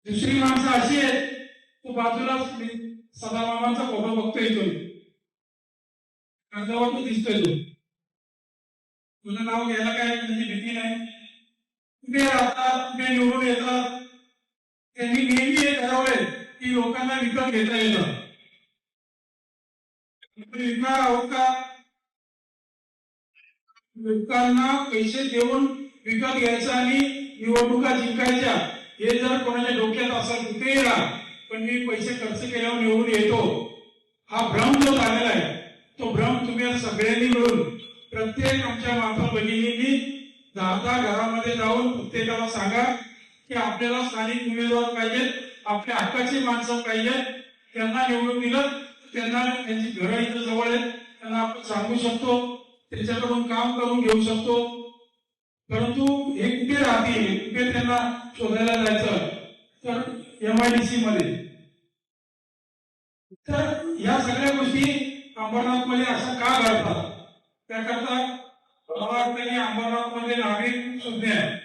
दुसरी माणसं अशी आहेत तो बाजूला सदामामाचा फोटो बघतोय तो कागदावर तो दिसतोय तो तुझं नाव घ्यायला काय म्हणजे भीती नाही तुम्ही राहतात तुम्ही निवडून येतात त्यांनी नेहमी हे ठरवलंय की लोकांना विकत घेता येतं विकणार आहोत का लोकांना पैसे देऊन विकत घ्यायचं आणि निवडणुका जिंकायच्या हे जर कोणाच्या डोक्यात असेल कुठेही राहा पण मी पैसे खर्च केल्यावर निवडून येतो हा भ्रम जो झालेला आहे तो भ्रम तुम्ही सगळ्यांनी मिळून प्रत्येक आमच्या माता भगिनींनी 10 घरामध्ये जाऊन प्रत्येकाला सांगा की आपल्याला स्थानिक उमेदवार पाहिजे आपल्या हक्काची माणसं पाहिजे त्यांना निवडून दिलं त्यांना त्यांची घरं इथं जवळ आहेत त्यांना आपण सांगू शकतो त्याच्याकडून काम करून घेऊ शकतो परंतु हे कुठे राहतील कुठे त्यांना शोधायला जायचं तर MIDC मध्ये तर या सगळ्या गोष्टी अंबरनाथ मध्ये असं का घडतात त्याकरता मला वाटतं की अंबरनाथ मध्ये नागरिक सुज्ञ आहे